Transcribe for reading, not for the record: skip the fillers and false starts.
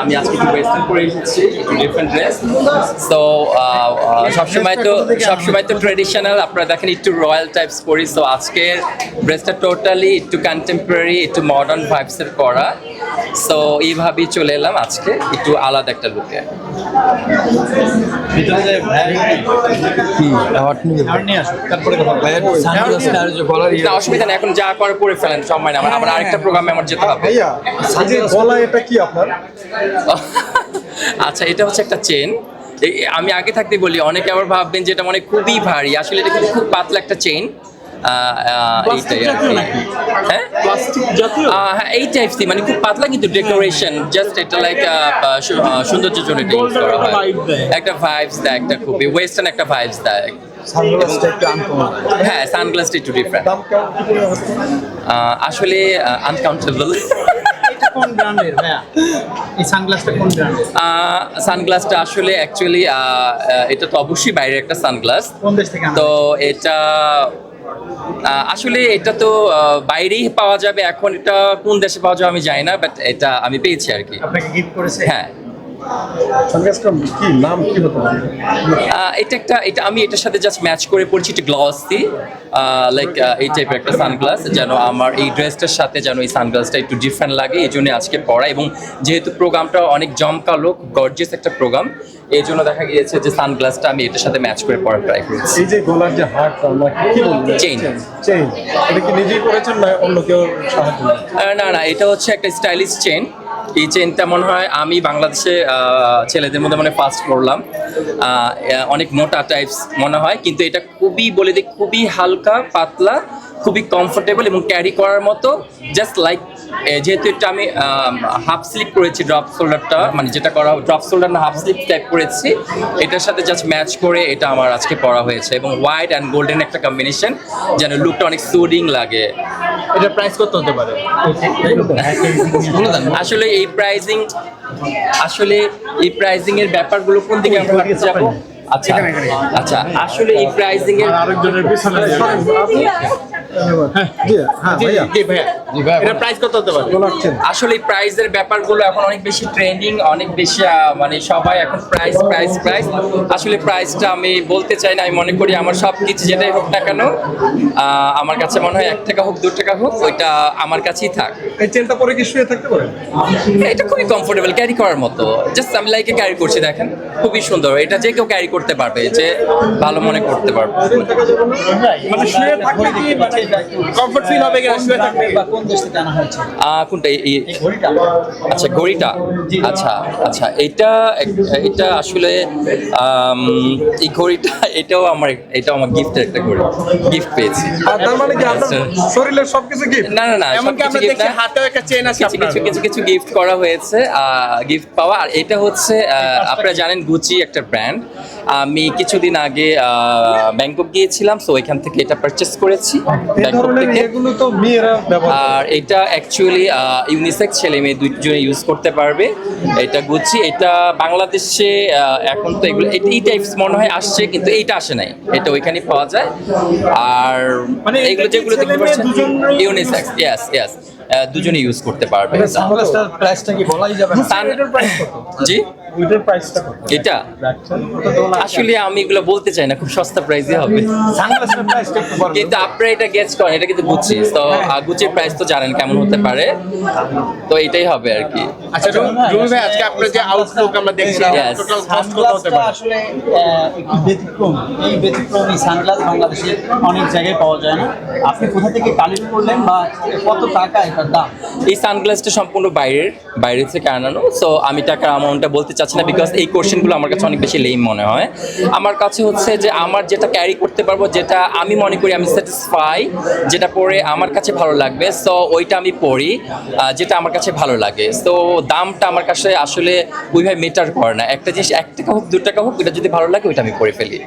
আমি আজকে একটু ওয়েস্টার্ন পরে এসেছি, একটু ডিফারেন্ট ড্রেস। সো সবসময় তো ট্রেডিশনাল, আপনারা দেখেন একটু রয়্যাল টাইপস পরি। সো আজকের ড্রেসটা টোটালি একটু কন্টেম্পোরারি, একটু মডার্ন ভাইবসের করা। সো এইভাবেই চলে এলাম আজকে একটু আলাদা একটা লুকে। অসুবিধা নেই, এখন যা করে পরে ফেলেন, সময় না। আমার আরেকটা প্রোগ্রামে আমার যেতে হবে। এটা কি আপনার? আচ্ছা, এটা হচ্ছে একটা চেন। আমি আগে থাকতে বলি, অনেকে আবার ভাববেন যে এটা মানে খুবই ভারী, আসলে এটা কিন্তু খুব পাতলা একটা চেন। এই টাইপসই, মানে খুব পাতলা কিন্তু ডেকোরেশন, জাস্ট এটা লাইক সৌন্দর্যের জন্য এটা ইউজ করা হয়। একটা ভাইবস দেয়, একটা খুবই ওয়েস্টার্ন একটা ভাইবস দেয়। হ্যাঁ, সানগ্লাসটা একটু ডিফারেন্ট, আসলে আনকাউন্টেবল। কোন ব্র্যান্ডের ভাইয়া এই সানগ্লাসটা? কোন ব্র্যান্ডের সানগ্লাসটা? আসলে অ্যাকচুয়ালি এটা তো অবশ্যই বাইরের একটা সানগ্লাস। কোন দেশ থেকে? তো এটা আসলে এটা তো বাইরেই পাওয়া যাবে। এখন এটা কোন দেশে পাওয়া যাবে আমি জানি না, বাট এটা আমি পেয়েছি আর কি। আপনাকে গিফট করেছে? হ্যাঁ। সানগ্লাসটার কি নাম কি হতে পারে? এটা আমি এটার সাথে জাস্ট ম্যাচ করে পড়ছি, একটু গ্লসি লাইক এই টাইপের একটা সানগ্লাস, যেন আমার এই ড্রেসটার সাথে যেন এই সানগ্লাসটা একটু ডিফারেন্ট লাগে, এই জন্য আজকে পরা। এবং যেহেতু প্রোগ্রামটা অনেক জমকালো, গর্জিয়াস একটা প্রোগ্রাম, এই জন্য দেখা গিয়েছে যে সানগ্লাসটা আমি এটার সাথে ম্যাচ করে পরার ট্রাই করেছি। এই যে গলার যে হারটা, আমরা কি বলবো? চেইন। এটা কি নিজেই করেছেন না অন্য কেউ সাহায্য? না, এটা হচ্ছে একটা স্টাইলিশ চেইন। এই চেইনটা মনে হয় আমি বাংলাদেশে ছেলেদের মধ্যে মানে ফার্স্ট করলাম। অনেক মোটা টাইপস মনে হয়, কিন্তু এটা খুবই বলে দিই খুবই হালকা পাতলা, খুবই কমফোর্টেবল এবং ক্যারি করার মতো। জাস্ট লাইক যেহেতু এটা আমি হাফ স্লিপ করেছি, ড্রপ শোল্ডারটা, মানে যেটা করা ড্রপ শোল্ডার না হাফ স্লিপ টাইপ করেছি, এটার সাথে জাস্ট ম্যাচ করে এটা আমার আজকে পরা হয়েছে। এবং হোয়াইট অ্যান্ড গোল্ডেন একটা কম্বিনেশন, যেন লুকটা অনেক সুদিং লাগে। এটার প্রাইস কত হতে পারে? আসলে এই প্রাইজিং এর ব্যাপারগুলো কোন দিকে আমরা রাখতে যাবো? আচ্ছা, আসলে এই প্রাইজিং এর আরেকজনের পিছনে এটা প্রাইস কত হতে পারে? আসলে এই প্রাইজের ব্যাপারগুলো এখন অনেক বেশি ট্রেন্ডিং, অনেক বেশি মানে সবাই এখন প্রাইস। আসলে প্রাইসটা আমি বলতে চাই না। আমি মনে করি আমার সব কিছু যেটাই হোক না কেন, আমার কাছে মনে হয় 1 টাকা হোক 2 টাকা হোক, ওইটা আমার কাছেই থাক। এই চেনটা পরে কি শুয়ে থাকতে পারে? এটা খুবই কমফোর্টেবল, ক্যারি করার মতো। জাস্ট আমি লাইকে ক্যারি করছি, দেখেন খুবই সুন্দর। এটা যে কেউ ক্যারি করতে পারবে, যে ভালো মনে করতে পারবে। মানে শুয়ে থাকলে কি মানে কমফর্ট ফিল হবে কিনা শুয়ে থাকলে? বা কোন দেশ থেকে আনা হয়েছে? কোনটা? এই ঘড়িটা? আচ্ছা, ঘড়িটা। আচ্ছা, এটা আসলে এই ঘড়িটা এটাও আমার গিফটের একটা ঘড়ি, গিফট পেয়েছি। তার মানে কি আপনার শরীরের সবকিছু গিফট? না, এমনকি আমরা দেখি হাতেও একটা চেন আছে আপনার। কিছু গিফট করা হয়েছে, গিফট পাওয়া। আর এটা হচ্ছে আপনারা জানেন গুচি একটা ব্র্যান্ড। আমি কিছুদিন আগে ব্যাংকক গিয়েছিলাম, সো এখান থেকে এটা পারচেস করেছি ব্যাংকক থেকে। এগুলো তো মেয়েরা ব্যবহার করে। আর এটা অ্যাকচুয়ালি ইউনিসেক্স, ছেলে মেয়ে দুজনে ইউজ করতে পারবে। এটা গুচি। এটা বাংলাদেশে এখন তো এগুলো এই টাইপস মনে হয় আসছে, কিন্তু এইটা আসে নাই। এটা ওইখানে পাওয়া যায়। আর মানে এগুলো যেগুলো দেখতে পাচ্ছেন ইউনিসেক্স, ইয়েস, দুজনে ইউজ করতে পারবে। সানগ্লাসটার প্রাইসটা কি বলাই যাবে না? এটার প্রাইস কত? জি, ওইটার প্রাইসটা কত? এটা আসলে আমি এগুলো বলতে চাই না, খুব সস্তা প্রাইসই হবে। সানগ্লাসটার প্রাইসটা একটু বলুন। কিন্তু আপনারা এটা গেস করেন, এটা কিন্তু গুচি। তো গুচির প্রাইস তো জানেন কেমন হতে পারে, তো এটাই হবে আর কি। আচ্ছা রুমি ভাই, আজকে আপনার যে আউটলুক আমরা দেখছিলাম, Yes. টোটাল কস্ট কত হতে পারে? আসলে একটু ব্যতিক্রম। এই ব্যতিক্রমী সানগ্লাস বাংলাদেশে অনেক জায়গায় পাওয়া যায় না। আপনি কোথা থেকে কালেক্ট করলেন বা কত টাকা এটার দাম? এই সানগ্লাসটা সম্পূর্ণ বাইরে থেকে আনানো। সো আমি টাকার অ্যামাউন্টটা বলতে চাচ্ছি না, বিকজ এই কোশ্চেনগুলো আমার কাছে অনেক বেশি লেম মনে হয়। আমার কাছে হচ্ছে যে আমার যেটা ক্যারি করতে পারবো, যেটা আমি মনে করি আমি স্যাটিসফাই, যেটা পরে আমার কাছে ভালো লাগবে, সো ওইটা আমি পরি, যেটা আমার কাছে ভালো লাগে। সো দামটা আমার কাছে আসলে ওইভাবে মেটার করে না। একটা জিনিস 1 টাকা হোক 2 টাকা হোক, ওইটা যদি ভালো লাগে ওইটা আমি পরে ফেলি।